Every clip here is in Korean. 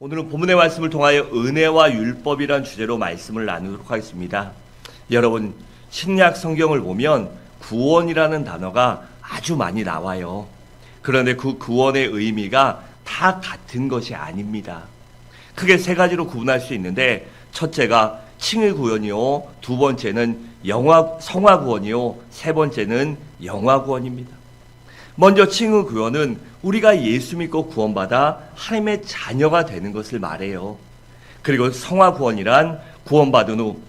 오늘은 본문의 말씀을 통하여 은혜와 율법이란 주제로 말씀을 나누도록 하겠습니다. 여러분, 신약 성경을 보면 구원이라는 단어가 아주 많이 나와요. 그런데 그 구원의 의미가 다 같은 것이 아닙니다. 크게 세 가지로 구분할 수 있는데, 첫째가 칭의 구원이요, 두 번째는 성화 구원이요, 세 번째는 영화 구원입니다. 먼저 칭의 구원은 우리가 예수 믿고 구원받아 하나님의 자녀가 되는 것을 말해요. 그리고 성화 구원이란 구원받은 후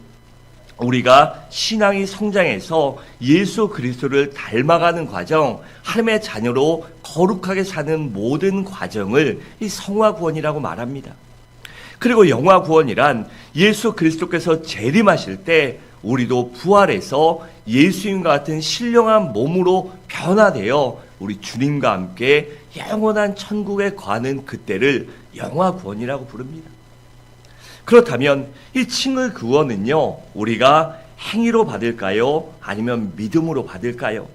우리가 신앙이 성장해서 예수 그리스도를 닮아가는 과정, 하나님의 자녀로 거룩하게 사는 모든 과정을 이 성화 구원이라고 말합니다. 그리고 영화 구원이란 예수 그리스도께서 재림하실 때 우리도 부활해서 예수님과 같은 신령한 몸으로 변화되어 우리 주님과 함께 영원한 천국에 가는 그때를 영화 구원이라고 부릅니다. 그렇다면 이 칭의 구원은요, 우리가 행위로 받을까요? 아니면 믿음으로 받을까요?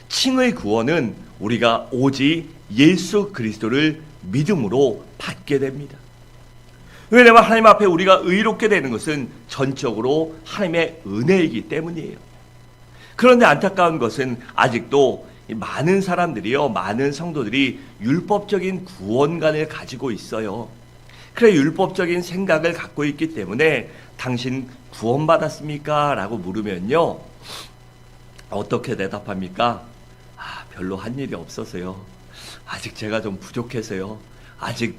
칭의 구원은 우리가 오직 예수 그리스도를 믿음으로 받게 됩니다. 왜냐하면 하나님 앞에 우리가 의롭게 되는 것은 전적으로 하나님의 은혜이기 때문이에요. 그런데 안타까운 것은 아직도 많은 사람들이요, 많은 성도들이 율법적인 구원관을 가지고 있어요. 그래, 율법적인 생각을 갖고 있기 때문에 당신 구원받았습니까? 라고 물으면요, 어떻게 대답합니까? 별로 한 일이 없어서요. 아직 제가 좀 부족해서요. 아직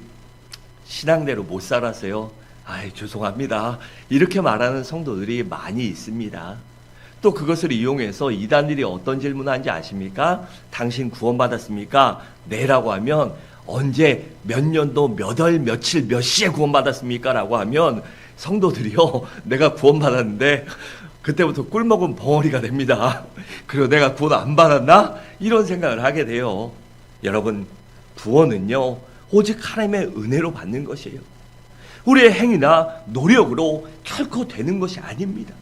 신앙대로 못 살았어요. 죄송합니다. 이렇게 말하는 성도들이 많이 있습니다. 또 그것을 이용해서 이단들이 어떤 질문을 하는지 아십니까? 당신 구원받았습니까? 네라고 하면 언제, 몇 년도, 몇 월, 며칠, 몇 시에 구원받았습니까? 라고 하면 성도들이요, 내가 구원받았는데 그때부터 꿀먹은 벙어리가 됩니다. 그리고 내가 구원 안 받았나? 이런 생각을 하게 돼요. 여러분, 구원은요, 오직 하나님의 은혜로 받는 것이에요. 우리의 행위나 노력으로 결코 되는 것이 아닙니다.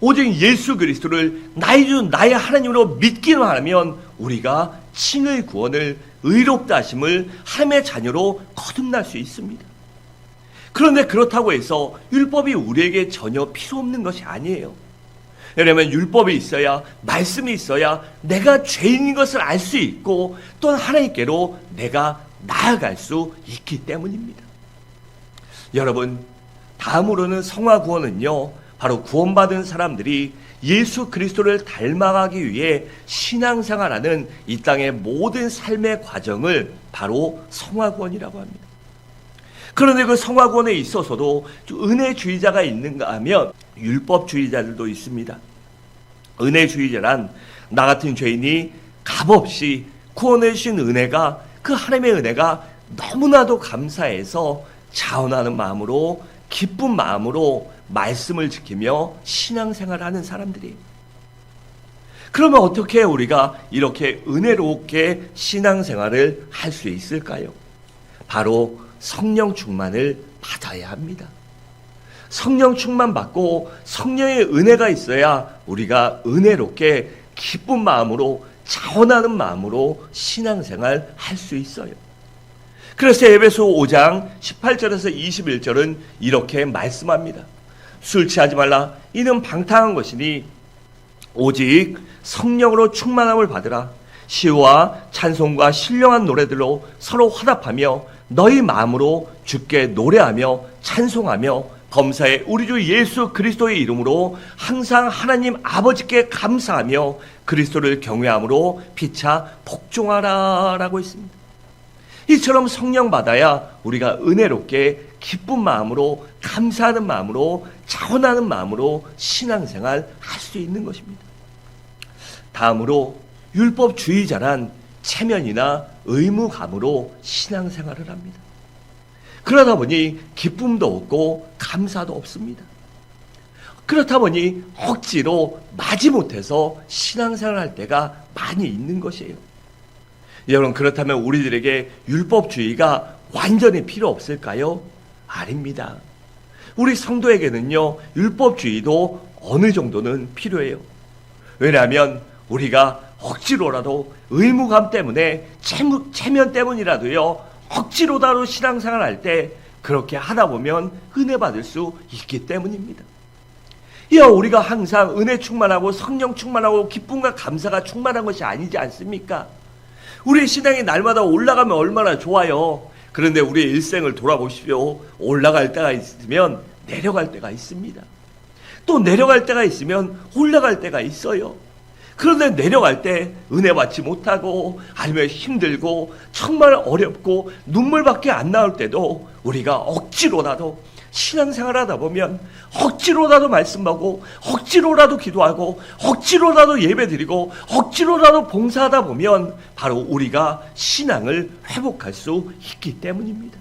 오직 예수 그리스도를 나의 주, 나의 하나님으로 믿기만 하면 우리가 칭의 구원을, 의롭다 하심을 하나님의 자녀로 거듭날 수 있습니다. 그런데 그렇다고 해서 율법이 우리에게 전혀 필요 없는 것이 아니에요. 왜냐하면 율법이 있어야, 말씀이 있어야 내가 죄인인 것을 알 수 있고 또한 하나님께로 내가 나아갈 수 있기 때문입니다. 여러분, 다음으로는 성화 구원은요, 바로 구원받은 사람들이 예수 그리스도를 닮아가기 위해 신앙생활하는 이 땅의 모든 삶의 과정을 바로 성화 구원이라고 합니다. 그런데 그 성화 구원에 있어서도 은혜주의자가 있는가 하면 율법주의자들도 있습니다. 은혜주의자란 나 같은 죄인이 값없이 구원해 주신 은혜가, 그 하나님의 은혜가 너무나도 감사해서 자원하는 마음으로, 기쁜 마음으로 말씀을 지키며 신앙생활을 하는 사람들이에요. 그러면 어떻게 우리가 이렇게 은혜롭게 신앙생활을 할 수 있을까요? 바로 성령 충만을 받아야 합니다. 성령 충만 받고 성령의 은혜가 있어야 우리가 은혜롭게 기쁜 마음으로, 자원하는 마음으로 신앙생활 할 수 있어요. 그래서 에베소 5장 18절에서 21절은 이렇게 말씀합니다. 술 취하지 말라. 이는 방탕한 것이니 오직 성령으로 충만함을 받으라. 시와 찬송과 신령한 노래들로 서로 화답하며 너희 마음으로 주께 노래하며 찬송하며 범사에 우리 주 예수 그리스도의 이름으로 항상 하나님 아버지께 감사하며 그리스도를 경외함으로 피차 복종하라 라고 있습니다. 이처럼 성령 받아야 우리가 은혜롭게 기쁜 마음으로, 감사하는 마음으로, 자원하는 마음으로 신앙생활 할 수 있는 것입니다. 다음으로 율법주의자란 체면이나 의무감으로 신앙생활을 합니다. 그러다 보니 기쁨도 없고 감사도 없습니다. 그렇다 보니 억지로 마지못해서 신앙생활할 때가 많이 있는 것이에요. 여러분, 그렇다면 우리들에게 율법주의가 완전히 필요 없을까요? 아닙니다. 우리 성도에게는요, 율법주의도 어느 정도는 필요해요. 왜냐하면 우리가 억지로라도 의무감 때문에, 체면 때문이라도요, 억지로다도 신앙생활 할 때 그렇게 하다 보면 은혜 받을 수 있기 때문입니다. 이어 우리가 항상 은혜 충만하고 성령 충만하고 기쁨과 감사가 충만한 것이 아니지 않습니까? 우리의 신앙이 날마다 올라가면 얼마나 좋아요. 그런데 우리의 일생을 돌아보십시오. 올라갈 때가 있으면 내려갈 때가 있습니다. 또 내려갈 때가 있으면 올라갈 때가 있어요. 그런데 내려갈 때 은혜 받지 못하고 아니면 힘들고 정말 어렵고 눈물밖에 안 나올 때도 우리가 억지로라도 신앙생활 하다 보면 억지로라도 말씀하고 억지로라도 기도하고 억지로라도 예배드리고 억지로라도 봉사하다 보면 바로 우리가 신앙을 회복할 수 있기 때문입니다.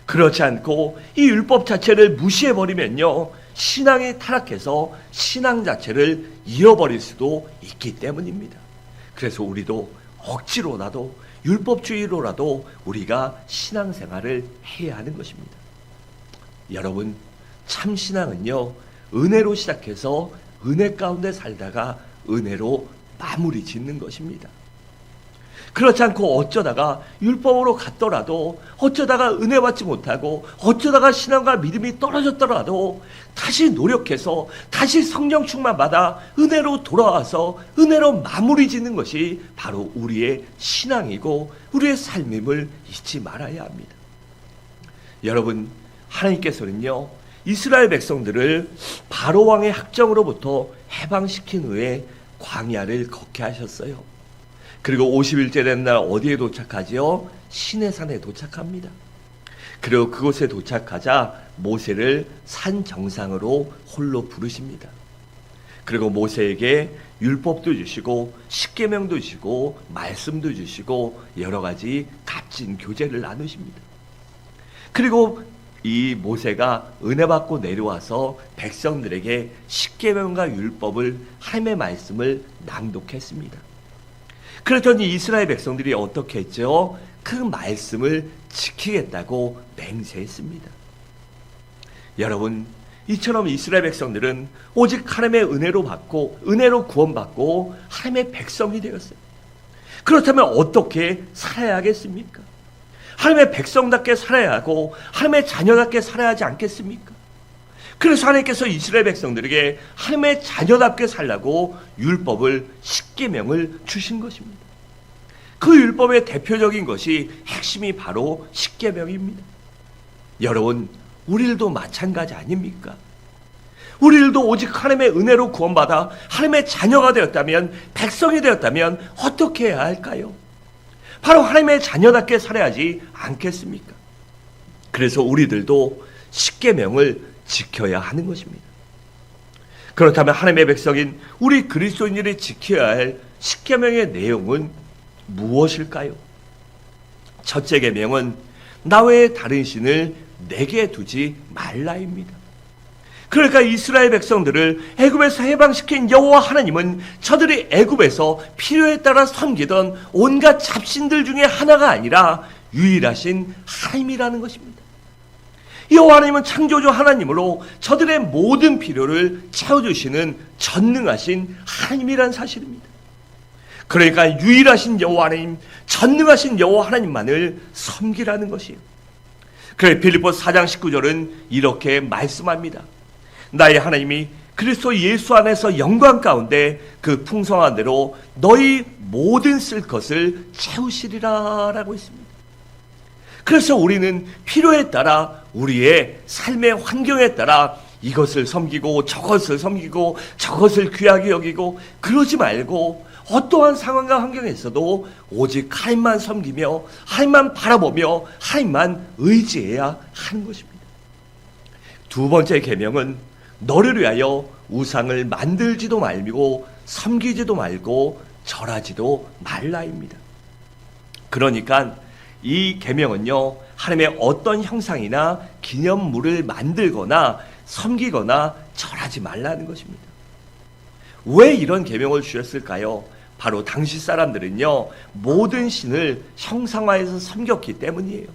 그렇지 않고 이 율법 자체를 무시해버리면요, 신앙이 타락해서 신앙 자체를 잃어버릴 수도 있기 때문입니다. 그래서 우리도 억지로라도 율법주의로라도 우리가 신앙생활을 해야 하는 것입니다. 여러분, 참신앙은요, 은혜로 시작해서 은혜 가운데 살다가 은혜로 마무리 짓는 것입니다. 그렇지 않고 어쩌다가 율법으로 갔더라도 어쩌다가 은혜 받지 못하고 어쩌다가 신앙과 믿음이 떨어졌더라도 다시 노력해서 다시 성령 충만 받아 은혜로 돌아와서 은혜로 마무리 짓는 것이 바로 우리의 신앙이고 우리의 삶임을 잊지 말아야 합니다. 여러분, 하나님께서는요, 이스라엘 백성들을 바로 왕의 학정으로부터 해방시킨 후에 광야를 걷게 하셨어요. 그리고 50일째 된 날 어디에 도착하지요? 시내산에 도착합니다. 그리고 그곳에 도착하자 모세를 산 정상으로 홀로 부르십니다. 그리고 모세에게 율법도 주시고 십계명도 주시고 말씀도 주시고 여러 가지 값진 교제를 나누십니다. 그리고 이 모세가 은혜 받고 내려와서 백성들에게 십계명과 율법을, 하나님의 말씀을 낭독했습니다. 그랬더니 이스라엘 백성들이 어떻게 했죠? 그 말씀을 지키겠다고 맹세했습니다. 여러분, 이처럼 이스라엘 백성들은 오직 하나님의 은혜로 받고 은혜로 구원받고 하나님의 백성이 되었어요. 그렇다면 어떻게 살아야겠습니까? 하나님의 백성답게 살아야 하고 하나님의 자녀답게 살아야 하지 않겠습니까? 그래서 하나님께서 이스라엘 백성들에게 하나님의 자녀답게 살라고 율법을, 십계명을 주신 것입니다. 그 율법의 대표적인 것이 핵심이 바로 십계명입니다. 여러분, 우리들도 마찬가지 아닙니까? 우리들도 오직 하나님의 은혜로 구원받아 하나님의 자녀가 되었다면, 백성이 되었다면 어떻게 해야 할까요? 바로 하나님의 자녀답게 살아야지 않겠습니까? 그래서 우리들도 십계명을 지켜야 하는 것입니다. 그렇다면 하나님의 백성인 우리 그리스도인들이 지켜야 할 십계명의 내용은 무엇일까요? 첫째 계명은 나 외에 다른 신을 내게 두지 말라입니다. 그러니까 이스라엘 백성들을 애굽에서 해방시킨 여호와 하나님은 저들이 애굽에서 필요에 따라 섬기던 온갖 잡신들 중에 하나가 아니라 유일하신 하나님이라는 것입니다. 여호와 하나님은 창조주 하나님으로 저들의 모든 필요를 채워주시는 전능하신 하나님이라는 사실입니다. 그러니까 유일하신 여호와 하나님, 전능하신 여호와 하나님만을 섬기라는 것이에요. 그래 빌립보서 4장 19절은 이렇게 말씀합니다. 나의 하나님이 그리스도 예수 안에서 영광 가운데 그 풍성한 대로 너희 모든 쓸 것을 채우시리라 라고 했습니다. 그래서 우리는 필요에 따라 우리의 삶의 환경에 따라 이것을 섬기고 저것을 섬기고 저것을 귀하게 여기고 그러지 말고 어떠한 상황과 환경에서도 오직 하나님만 섬기며 하나님만 바라보며 하나님만 의지해야 하는 것입니다. 두 번째 계명은 너를 위하여 우상을 만들지도 말고 섬기지도 말고 절하지도 말라입니다. 그러니까 이 계명은요, 하나님의 어떤 형상이나 기념물을 만들거나 섬기거나 절하지 말라는 것입니다. 왜 이런 계명을 주셨을까요? 바로 당시 사람들은요, 모든 신을 형상화해서 섬겼기 때문이에요.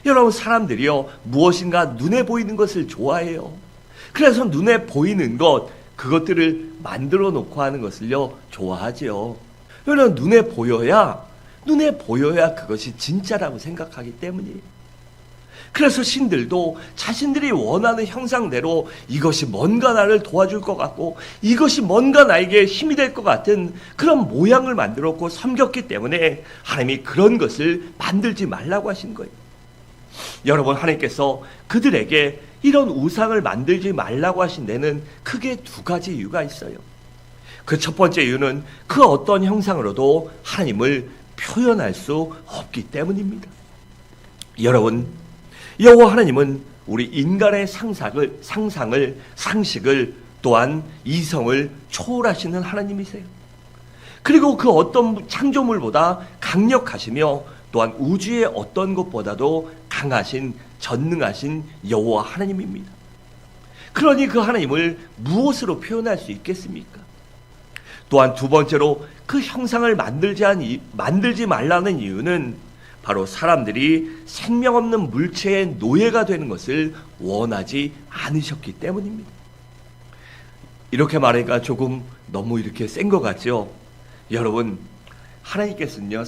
여러분, 사람들이요, 무엇인가 눈에 보이는 것을 좋아해요. 그래서 눈에 보이는 것, 그것들을 만들어 놓고 하는 것을요, 좋아하지요. 여러분, 눈에 보여야 눈에 보여야 그것이 진짜라고 생각하기 때문이에요. 그래서 신들도 자신들이 원하는 형상대로 이것이 뭔가 나를 도와줄 것 같고 이것이 뭔가 나에게 힘이 될 것 같은 그런 모양을 만들었고 섬겼기 때문에 하나님이 그런 것을 만들지 말라고 하신 거예요. 여러분, 하나님께서 그들에게 이런 우상을 만들지 말라고 하신 데는 크게 두 가지 이유가 있어요. 그 첫 번째 이유는 그 어떤 형상으로도 하나님을 표현할 수 없기 때문입니다. 여러분, 여호와 하나님은 우리 인간의 상식을 또한 이성을 초월하시는 하나님이세요. 그리고 그 어떤 창조물보다 강력하시며 또한 우주의 어떤 것보다도 강하신 전능하신 여호와 하나님입니다. 그러니 그 하나님을 무엇으로 표현할 수 있겠습니까? 또한 두 번째로 그 형상을 만들지 말라는 이유는 바로 사람들이 생명 없는 물체의 노예가 되는 것을 원하지 않으셨기 때문입니다. 이렇게 말하니까 조금 너무 이렇게 센 것 같죠? 여러분, 하나님께서는요,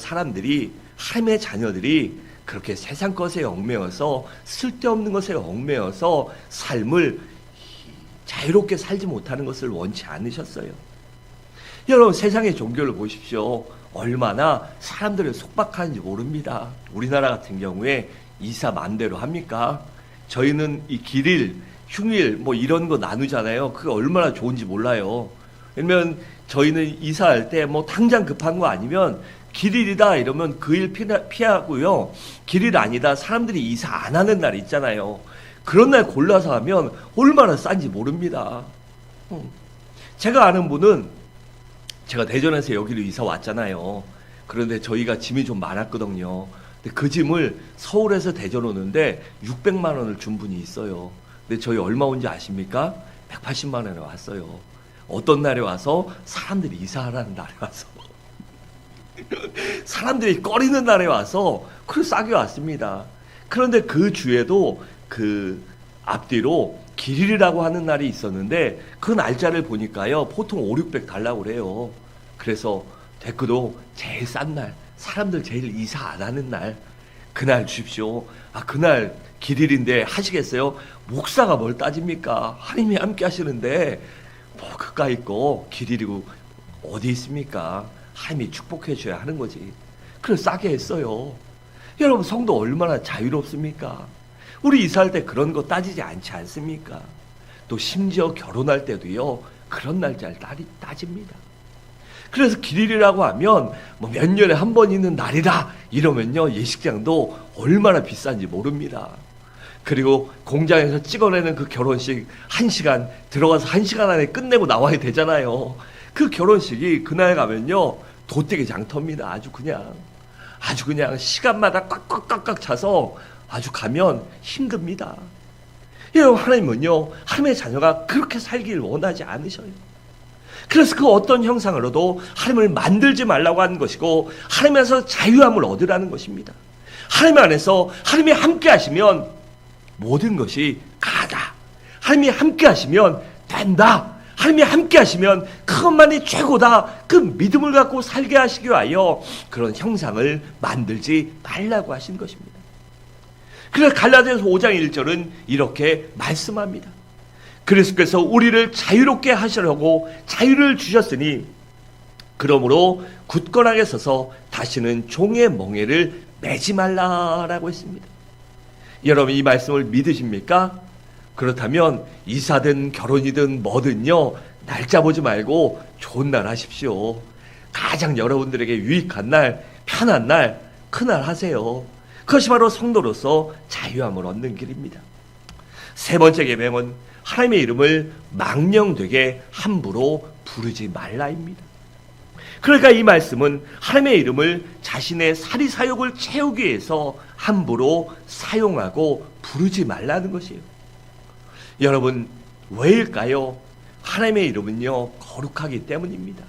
하나님의 자녀들이 그렇게 세상 것에 얽매여서 쓸데없는 것에 얽매여서 삶을 자유롭게 살지 못하는 것을 원치 않으셨어요. 여러분, 세상의 종교를 보십시오. 얼마나 사람들을 속박하는지 모릅니다. 우리나라 같은 경우에 이사 맘대로 합니까? 저희는 이 길일, 흉일 뭐 이런 거 나누잖아요. 그게 얼마나 좋은지 몰라요. 왜냐면 저희는 이사할 때 뭐 당장 급한 거 아니면 길일이다 이러면 그 일 피하고요. 길일 아니다 사람들이 이사 안 하는 날 있잖아요. 그런 날 골라서 하면 얼마나 싼지 모릅니다. 제가 아는 분은 제가 대전에서 여기로 이사 왔잖아요. 그런데 저희가 짐이 좀 많았거든요. 근데 그 짐을 서울에서 대전 오는데 600만 원을 준 분이 있어요. 근데 저희 얼마 온지 아십니까? 180만 원에 왔어요. 어떤 날에 와서? 사람들이 이사하라는 날에 와서. 사람들이 꺼리는 날에 와서 그걸 싸게 왔습니다. 그런데 그 주에도 그 앞뒤로 길일이라고 하는 날이 있었는데 그 날짜를 보니까요, 보통 5, 600 달라고 그래요. 그래서 댓글도 제일 싼 날, 사람들 제일 이사 안 하는 날, 그날 주십시오. 그날 길일인데 하시겠어요? 목사가 뭘 따집니까? 하나님이 함께 하시는데 뭐 그까 있고 길일이고 어디 있습니까? 하나님이 축복해 줘야 하는 거지. 그래서 싸게 했어요. 여러분, 성도 얼마나 자유롭습니까? 우리 이사할 때 그런 거 따지지 않지 않습니까? 또 심지어 결혼할 때도요, 그런 날짜를 따집니다. 그래서 길일이라고 하면 뭐 몇 년에 한 번 있는 날이다 이러면요, 예식장도 얼마나 비싼지 모릅니다. 그리고 공장에서 찍어내는 그 결혼식 1시간 들어가서 1시간 안에 끝내고 나와야 되잖아요. 그 결혼식이 그날 가면요, 도떼기 장터입니다. 아주 그냥 시간마다 꽉꽉꽉꽉 차서 아주 가면 힘듭니다. 여러분, 하나님은요, 하나님의 자녀가 그렇게 살기를 원하지 않으셔요. 그래서 그 어떤 형상으로도 하나님을 만들지 말라고 하는 것이고, 하나님에서 자유함을 얻으라는 것입니다. 하나님 안에서 하나님이 함께 하시면 모든 것이 가다. 하나님이 함께 하시면 된다. 하나님이 함께 하시면 그것만이 최고다. 그 믿음을 갖고 살게 하시기 위하여 그런 형상을 만들지 말라고 하신 것입니다. 그래서 갈라디아서 5장 1절은 이렇게 말씀합니다. 그리스도께서 우리를 자유롭게 하시려고 자유를 주셨으니 그러므로 굳건하게 서서 다시는 종의 멍에를 매지 말라라고 했습니다. 여러분, 이 말씀을 믿으십니까? 그렇다면 이사든 결혼이든 뭐든요, 날짜 보지 말고 좋은 날 하십시오. 가장 여러분들에게 유익한 날, 편한 날, 그 날 하세요. 그것이 바로 성도로서 자유함을 얻는 길입니다. 세 번째 계명은 하나님의 이름을 망령되게 함부로 부르지 말라입니다. 그러니까 이 말씀은 하나님의 이름을 자신의 사리사욕을 채우기 위해서 함부로 사용하고 부르지 말라는 것이에요. 여러분, 왜일까요? 하나님의 이름은요, 거룩하기 때문입니다.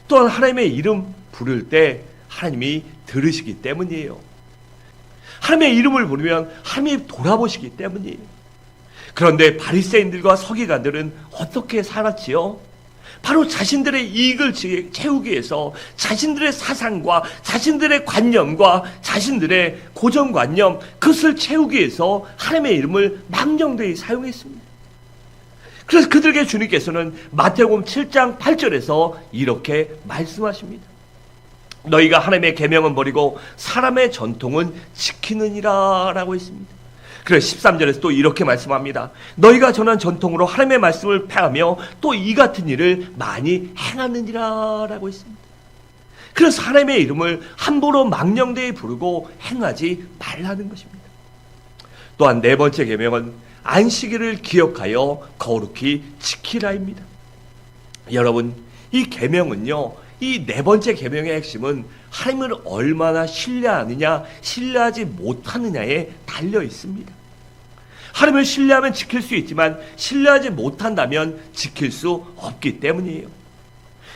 또한 하나님의 이름 부를 때 하나님이 들으시기 때문이에요. 하나님의 이름을 부르면 하나님이 돌아보시기 때문이에요. 그런데 바리새인들과 서기관들은 어떻게 살았지요? 바로 자신들의 이익을 채우기 위해서 자신들의 사상과 자신들의 관념과 자신들의 고정관념, 그것을 채우기 위해서 하나님의 이름을 망령되이 사용했습니다. 그래서 그들에게 주님께서는 마태복음 7장 8절에서 이렇게 말씀하십니다. 너희가 하나님의 계명은 버리고 사람의 전통은 지키느니라 라고 했습니다. 그래서 13절에서 또 이렇게 말씀합니다. 너희가 전한 전통으로 하나님의 말씀을 폐하며 또 이 같은 일을 많이 행하느니라 라고 했습니다. 그래서 하나님의 이름을 함부로 망령되이 부르고 행하지 말라는 것입니다. 또한 네 번째 계명은 안식일을 기억하여 거룩히 지키라입니다. 여러분, 이 계명은요, 이 네 번째 계명의 핵심은 하나님을 얼마나 신뢰하느냐, 신뢰하지 못하느냐에 달려 있습니다. 하나님을 신뢰하면 지킬 수 있지만 신뢰하지 못한다면 지킬 수 없기 때문이에요.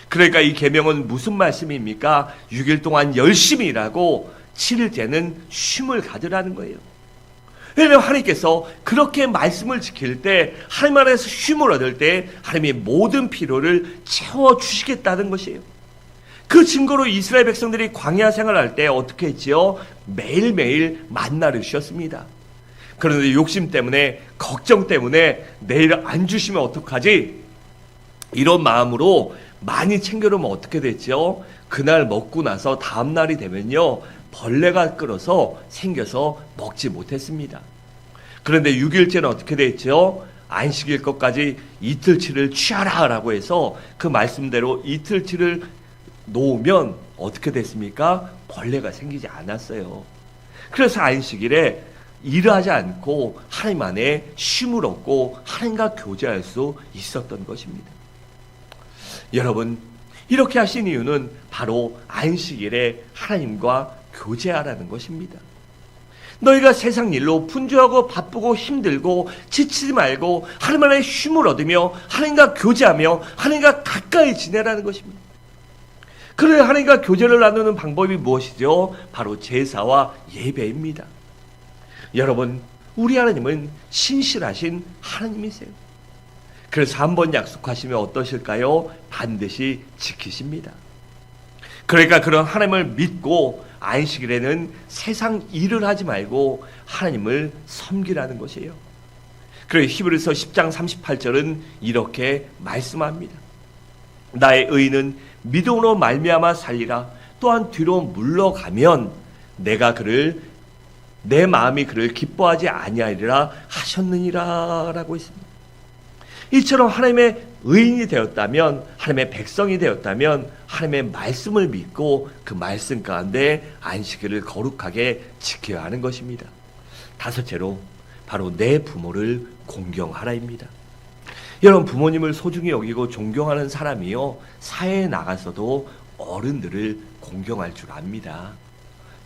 그러니까 이 계명은 무슨 말씀입니까? 6일 동안 열심히 일하고 7일째는 쉼을 가지라는 거예요. 왜냐하면 하나님께서 그렇게 말씀을 지킬 때, 하나님 안에서 쉼을 얻을 때 하나님이 모든 필요를 채워주시겠다는 것이에요. 그 증거로 이스라엘 백성들이 광야 생활할 때 어떻게 했지요? 매일매일 만나를 주셨습니다. 그런데 욕심 때문에, 걱정 때문에 내일 안 주시면 어떡하지? 이런 마음으로 많이 챙겨놓으면 어떻게 됐죠? 그날 먹고 나서 다음 날이 되면요, 벌레가 끌어서 생겨서 먹지 못했습니다. 그런데 6일째는 어떻게 됐죠? 안식일 것까지 이틀치를 취하라 라고 해서 그 말씀대로 이틀치를 놓으면 어떻게 됐습니까? 벌레가 생기지 않았어요. 그래서 안식일에 일하지 않고 하나님 안에 쉼을 얻고 하나님과 교제할 수 있었던 것입니다. 여러분, 이렇게 하신 이유는 바로 안식일에 하나님과 교제하라는 것입니다. 너희가 세상 일로 분주하고 바쁘고 힘들고 지치지 말고 하나님 안에 쉼을 얻으며 하나님과 교제하며 하나님과 가까이 지내라는 것입니다. 그래야 하나님과 교제를 나누는 방법이 무엇이죠? 바로 제사와 예배입니다. 여러분, 우리 하나님은 신실하신 하나님이세요. 그래서 한번 약속하시면 어떠실까요? 반드시 지키십니다. 그러니까 그런 하나님을 믿고 안식일에는 세상 일을 하지 말고 하나님을 섬기라는 것이에요. 그래서 히브리서 10장 38절은 이렇게 말씀합니다. 나의 의인은 믿음으로 말미암아 살리라. 또한 뒤로 물러가면 내 마음이 그를 기뻐하지 아니하리라 하셨느니라 라고 했습니다. 이처럼 하나님의 의인이 되었다면, 하나님의 백성이 되었다면 하나님의 말씀을 믿고 그 말씀 가운데 안식일을 거룩하게 지켜야 하는 것입니다. 다섯째로 바로 내 부모를 공경하라입니다. 여러분, 부모님을 소중히 여기고 존경하는 사람이요, 사회에 나가서도 어른들을 공경할 줄 압니다.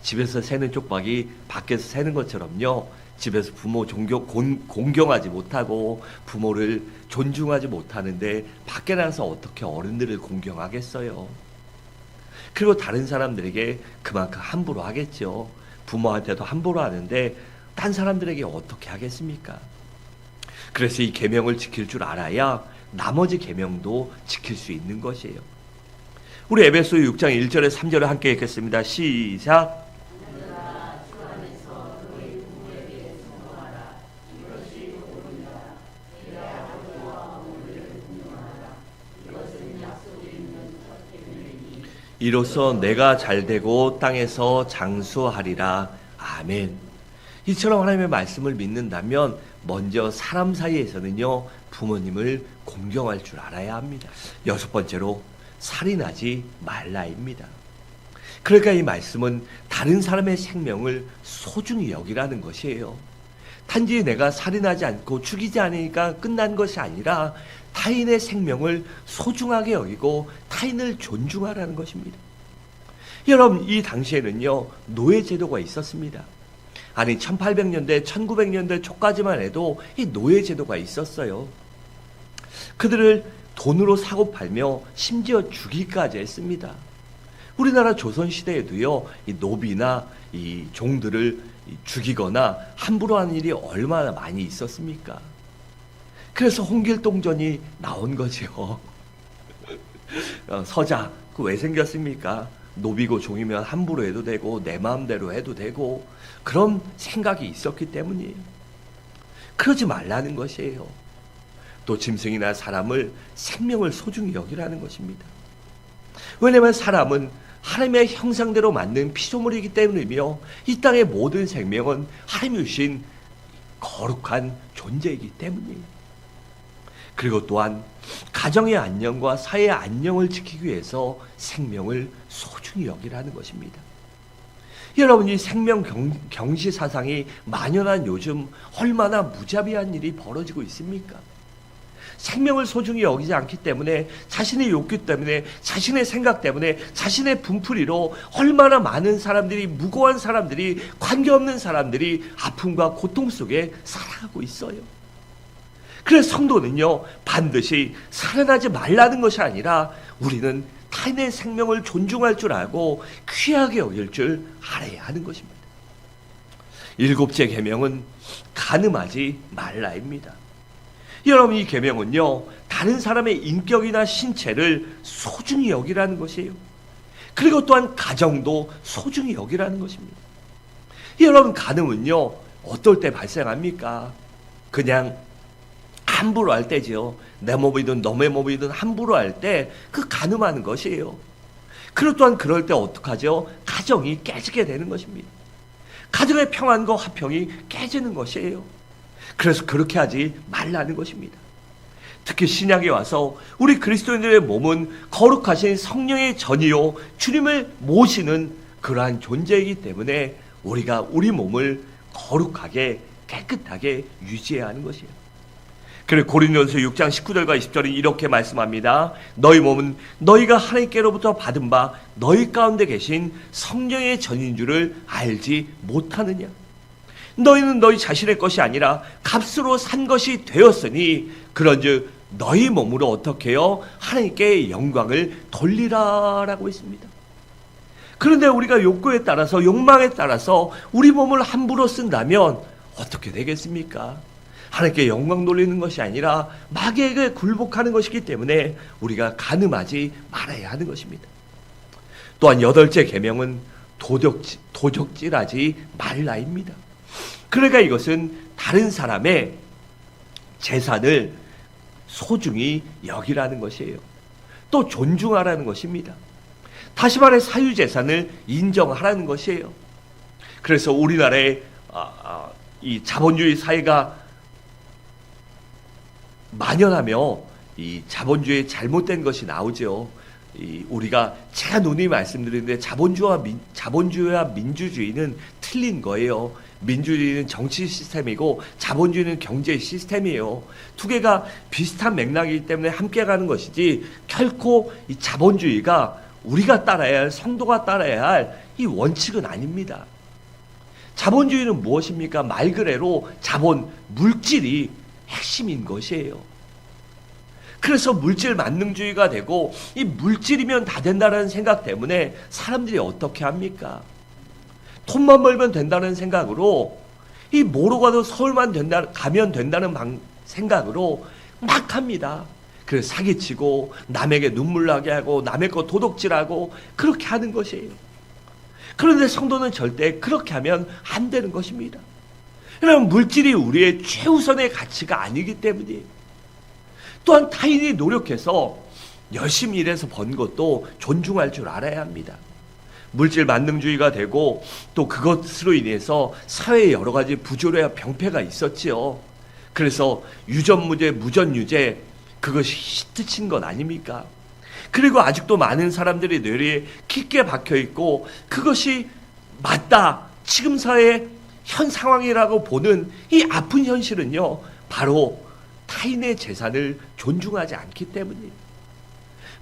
집에서 새는 쪽박이 밖에서 새는 것처럼요, 집에서 부모 공경하지 못하고 부모를 존중하지 못하는데 밖에 나가서 어떻게 어른들을 공경하겠어요? 그리고 다른 사람들에게 그만큼 함부로 하겠죠. 부모한테도 함부로 하는데 딴 사람들에게 어떻게 하겠습니까? 그래서 이 계명을 지킬 줄 알아야 나머지 계명도 지킬 수 있는 것이에요. 우리 에베소 6장 1절에 3절을 함께 읽겠습니다. 시작. 이로써 내가 잘되고 땅에서 장수하리라. 아멘. 이처럼 하나님의 말씀을 믿는다면 먼저 사람 사이에서는요, 부모님을 공경할 줄 알아야 합니다. 여섯 번째로 살인하지 말라입니다. 그러니까 이 말씀은 다른 사람의 생명을 소중히 여기라는 것이에요. 단지 내가 살인하지 않고 죽이지 않으니까 끝난 것이 아니라 타인의 생명을 소중하게 여기고 타인을 존중하라는 것입니다. 여러분, 이 당시에는요, 노예제도가 있었습니다. 아니, 1800년대, 1900년대 초까지만 해도 이 노예제도가 있었어요. 그들을 돈으로 사고 팔며 심지어 죽이기까지 했습니다. 우리나라 조선시대에도요, 이 노비나 이 종들을 죽이거나 함부로 하는 일이 얼마나 많이 있었습니까? 그래서 홍길동전이 나온 거죠. 서자 그 왜 생겼습니까? 노비고 종이면 함부로 해도 되고 내 마음대로 해도 되고 그런 생각이 있었기 때문이에요. 그러지 말라는 것이에요. 또 짐승이나 사람을 생명을 소중히 여기라는 것입니다. 왜냐하면 사람은 하나님의 형상대로 만든 피조물이기 때문이며 이 땅의 모든 생명은 하나님이 주신 거룩한 존재이기 때문이에요. 그리고 또한 가정의 안녕과 사회의 안녕을 지키기 위해서 생명을 소중히 여기라는 것입니다. 여러분, 이 생명 경시 사상이 만연한 요즘 얼마나 무자비한 일이 벌어지고 있습니까? 생명을 소중히 여기지 않기 때문에 자신의 욕구 때문에 자신의 생각 때문에 자신의 분풀이로 얼마나 많은 사람들이 무고한 사람들이 관계없는 사람들이 아픔과 고통 속에 살아가고 있어요. 그래서 성도는요 반드시 살아나지 말라는 것이 아니라 우리는 타인의 생명을 존중할 줄 알고 귀하게 여길 줄 알아야 하는 것입니다. 7째 계명은 간음하지 말라입니다. 여러분, 이 계명은요 다른 사람의 인격이나 신체를 소중히 여기라는 것이에요. 그리고 또한 가정도 소중히 여기라는 것입니다. 여러분, 간음은요 어떨 때 발생합니까? 그냥 함부로 할 때지요. 내 몸이든 너의 몸이든 함부로 할 때 그 간음하는 것이에요. 그리고 또한 그럴 때 어떡하죠? 가정이 깨지게 되는 것입니다. 가정의 평안과 화평이 깨지는 것이에요. 그래서 그렇게 하지 말라는 것입니다. 특히 신약에 와서 우리 그리스도인들의 몸은 거룩하신 성령의 전이요 주님을 모시는 그러한 존재이기 때문에 우리가 우리 몸을 거룩하게 깨끗하게 유지해야 하는 것이에요. 그리고 고린도전서 6장 19절과 20절은 이렇게 말씀합니다. 너희 몸은 너희가 하나님께로부터 받은 바 너희 가운데 계신 성령의 전인 줄을 알지 못하느냐? 너희는 너희 자신의 것이 아니라 값으로 산 것이 되었으니 그런즉 너희 몸으로 어떻게 해요? 하나님께 영광을 돌리라라고 했습니다. 그런데 우리가 욕구에 따라서 욕망에 따라서 우리 몸을 함부로 쓴다면 어떻게 되겠습니까? 하나님께 영광 돌리는 것이 아니라 마귀에게 굴복하는 것이기 때문에 우리가 간음하지 말아야 하는 것입니다. 또한 8째 계명은 도적질하지 말라입니다. 그러니까 이것은 다른 사람의 재산을 소중히 여기라는 것이에요. 또 존중하라는 것입니다. 다시 말해 사유재산을 인정하라는 것이에요. 그래서 우리나라의 이 자본주의 사회가 만연하며 이 자본주의의 잘못된 것이 나오죠. 우리가 제가 누누이 말씀드리는데 자본주의와 민주주의는 틀린 거예요. 민주주의는 정치 시스템이고 자본주의는 경제 시스템이에요. 두 개가 비슷한 맥락이기 때문에 함께 가는 것이지 결코 이 자본주의가 우리가 따라야 할 성도가 따라야 할 이 원칙은 아닙니다. 자본주의는 무엇입니까? 말 그대로 자본, 물질이 핵심인 것이에요. 그래서 물질 만능주의가 되고 이 물질이면 다 된다는 생각 때문에 사람들이 어떻게 합니까? 돈만 벌면 된다는 생각으로 이 뭐로 가도 서울만 가면 된다는 생각으로 막 합니다. 그래서 사기치고 남에게 눈물 나게 하고 남의 거 도둑질하고 그렇게 하는 것이에요. 그런데 성도는 절대 그렇게 하면 안 되는 것입니다. 왜냐하면 물질이 우리의 최우선의 가치가 아니기 때문이에요. 또한 타인이 노력해서 열심히 일해서 번 것도 존중할 줄 알아야 합니다. 물질 만능주의가 되고 또 그것으로 인해서 사회에 여러 가지 부조리와 병폐가 있었지요. 그래서 유전무죄, 무전유죄 그것이 히트친 것 아닙니까? 그리고 아직도 많은 사람들이 뇌리에 깊게 박혀있고 그것이 맞다, 지금 사회의 현 상황이라고 보는 이 아픈 현실은요 바로 타인의 재산을 존중하지 않기 때문이에요.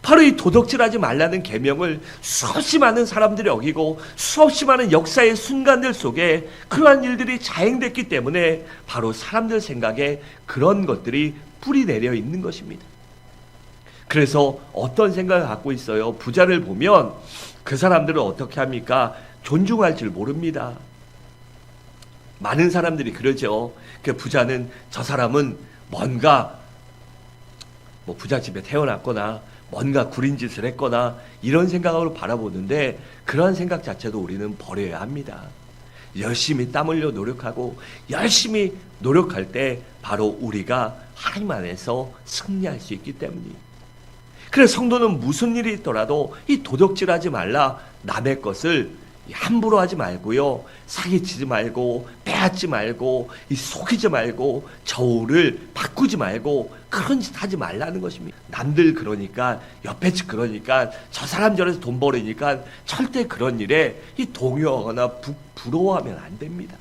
바로 이 도덕질하지 말라는 계명을 수없이 많은 사람들이 어기고 수없이 많은 역사의 순간들 속에 그러한 일들이 자행됐기 때문에 바로 사람들 생각에 그런 것들이 뿌리 내려 있는 것입니다. 그래서 어떤 생각을 갖고 있어요? 부자를 보면 그 사람들은 어떻게 합니까? 존중할 줄 모릅니다. 많은 사람들이 그러죠. 그 부자는 저 사람은 뭔가 뭐 부잣집에 태어났거나 뭔가 구린 짓을 했거나 이런 생각으로 바라보는데 그러한 생각 자체도 우리는 버려야 합니다. 열심히 땀 흘려 노력하고 열심히 노력할 때 바로 우리가 하나님 안에서 승리할 수 있기 때문이에요. 그래서 성도는 무슨 일이 있더라도 이 도적질하지 말라, 남의 것을 함부로 하지 말고요, 사기치지 말고 빼앗지 말고 이 속이지 말고 저울을 바꾸지 말고 그런 짓 하지 말라는 것입니다. 남들 그러니까, 옆에 집 그러니까, 저 사람 저래서 돈 벌으니까 절대 그런 일에 이 동요하거나 부러워하면 안 됩니다.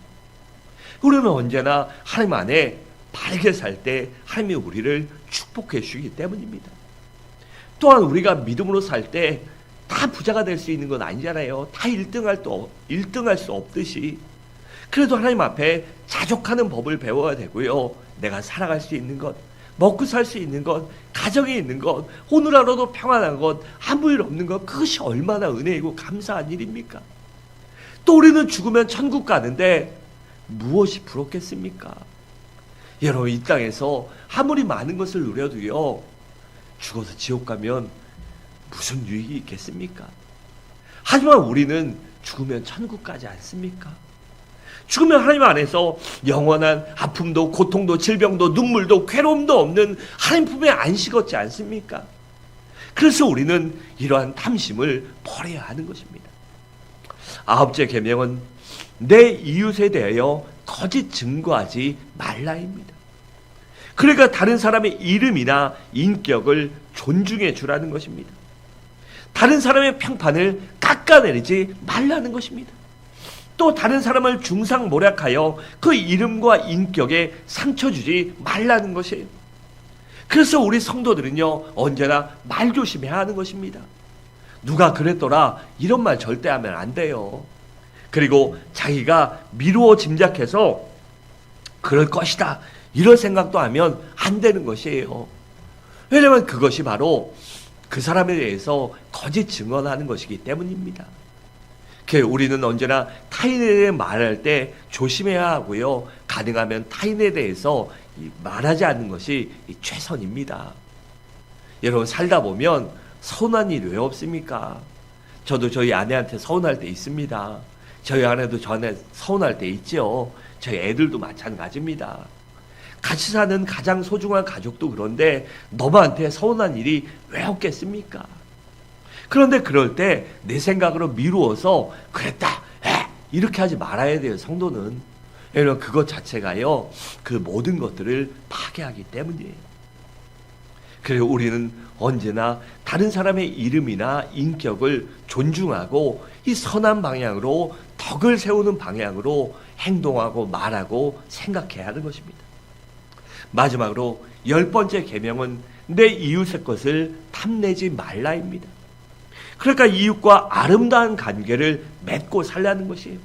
우리는 언제나 하나님 안에 바르게 살 때 하나님이 우리를 축복해 주시기 때문입니다. 또한 우리가 믿음으로 살 때 다 부자가 될 수 있는 건 아니잖아요. 다 1등할 수 없듯이. 그래도 하나님 앞에 자족하는 법을 배워야 되고요. 내가 살아갈 수 있는 것, 먹고 살 수 있는 것, 가정에 있는 것, 오늘 하루도 평안한 것, 아무 일 없는 것, 그것이 얼마나 은혜이고 감사한 일입니까? 또 우리는 죽으면 천국 가는데 무엇이 부럽겠습니까? 여러분, 이 땅에서 아무리 많은 것을 누려도요, 죽어서 지옥 가면 무슨 유익이 있겠습니까? 하지만 우리는 죽으면 천국 가지 않습니까? 죽으면 하나님 안에서 영원한 아픔도 고통도 질병도 눈물도 괴로움도 없는 하나님 품에 안식 얻지 않습니까? 그래서 우리는 이러한 탐심을 버려야 하는 것입니다. 9째 계명은 내 이웃에 대하여 거짓 증거하지 말라입니다. 그러니까 다른 사람의 이름이나 인격을 존중해 주라는 것입니다. 다른 사람의 평판을 깎아내리지 말라는 것입니다. 또 다른 사람을 중상모략하여 그 이름과 인격에 상처 주지 말라는 것이에요. 그래서 우리 성도들은요, 언제나 말 조심해야 하는 것입니다. 누가 그랬더라, 이런 말 절대 하면 안 돼요. 그리고 자기가 미루어 짐작해서 그럴 것이다, 이런 생각도 하면 안 되는 것이에요. 왜냐하면 그것이 바로 그 사람에 대해서 거짓 증언하는 것이기 때문입니다. 우리는 언제나 타인에 대해 말할 때 조심해야 하고요, 가능하면 타인에 대해서 말하지 않는 것이 최선입니다. 여러분, 살다 보면 서운한 일이 왜 없습니까? 저도 저희 아내한테 서운할 때 있습니다. 저희 아내도 저한테 서운할 때 있죠. 저희 애들도 마찬가지입니다. 같이 사는 가장 소중한 가족도 그런데 너만한테 서운한 일이 왜 없겠습니까? 그런데 그럴 때 내 생각으로 미루어서 그랬다, 이렇게 하지 말아야 돼요. 성도는. 왜냐하면 그것 자체가요, 그 모든 것들을 파괴하기 때문이에요. 그래서 우리는 언제나 다른 사람의 이름이나 인격을 존중하고 이 선한 방향으로, 덕을 세우는 방향으로 행동하고 말하고 생각해야 하는 것입니다. 마지막으로 10번째 계명은 내 이웃의 것을 탐내지 말라입니다. 그러니까 이웃과 아름다운 관계를 맺고 살라는 것이에요.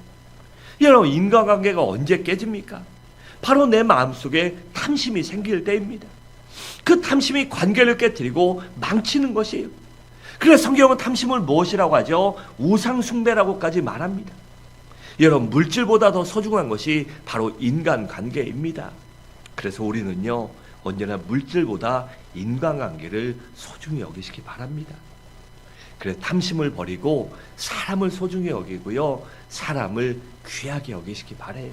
여러분, 인간관계가 언제 깨집니까? 바로 내 마음속에 탐심이 생길 때입니다. 그 탐심이 관계를 깨뜨리고 망치는 것이에요. 그래서 성경은 탐심을 무엇이라고 하죠? 우상숭배라고까지 말합니다. 여러분, 물질보다 더 소중한 것이 바로 인간관계입니다. 그래서 우리는요, 언제나 물질보다 인간관계를 소중히 여기시기 바랍니다. 그래서 탐심을 버리고 사람을 소중히 여기고요, 사람을 귀하게 여기시기 바라요.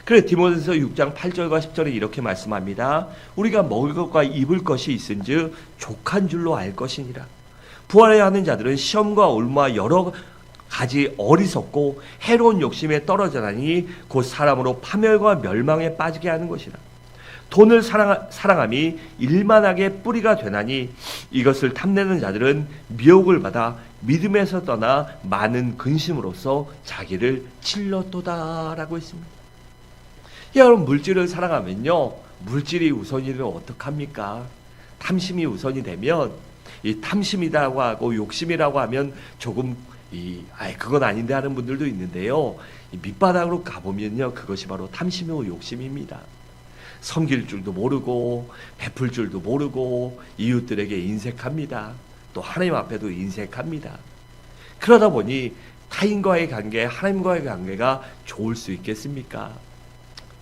그래서 디모데전서 6장 8절과 10절에 이렇게 말씀합니다. 우리가 먹을 것과 입을 것이 있은즉 족한 줄로 알 것이니라. 부활해야 하는 자들은 시험과 올무와 여러 가지 어리석고 해로운 욕심에 떨어져나니 곧 사람으로 파멸과 멸망에 빠지게 하는 것이라. 돈을 사랑함이 일만하게 뿌리가 되나니 이것을 탐내는 자들은 미혹을 받아 믿음에서 떠나 많은 근심으로써 자기를 찔렀도다라고 했습니다. 여러분, 물질을 사랑하면요, 물질이 우선이면 어떡합니까? 탐심이 우선이 되면, 이 탐심이라고 하고 욕심이라고 하면 조금 그건 아닌데 하는 분들도 있는데요, 이 밑바닥으로 가보면요, 그것이 바로 탐심이고 욕심입니다. 섬길 줄도 모르고 베풀 줄도 모르고 이웃들에게 인색합니다. 또 하나님 앞에도 인색합니다. 그러다 보니 타인과의 관계, 하나님과의 관계가 좋을 수 있겠습니까?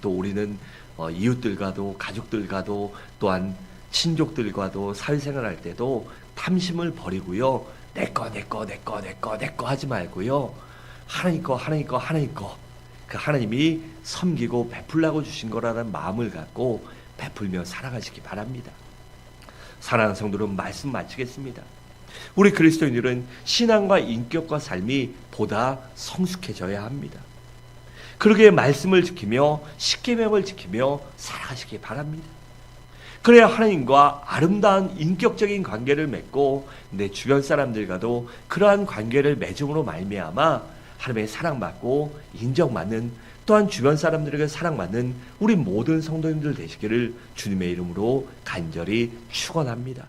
또 우리는 이웃들과도 가족들과도 또한 친족들과도 사회생활 할 때도 탐심을 버리고요. 내꺼 하지 말고요. 하나님 거. 그 하나님이 섬기고 베풀라고 주신 거라는 마음을 갖고 베풀며 살아가시기 바랍니다. 사랑하는 성도는 말씀 마치겠습니다. 우리 그리스도인들은 신앙과 인격과 삶이 보다 성숙해져야 합니다. 그러기에 말씀을 지키며 십계명을 지키며 살아가시기 바랍니다. 그래야 하나님과 아름다운 인격적인 관계를 맺고 내 주변 사람들과도 그러한 관계를 맺음으로 말미암아 하나님의 사랑받고 인정받는, 또한 주변 사람들에게 사랑받는 우리 모든 성도님들 되시기를 주님의 이름으로 간절히 축원합니다.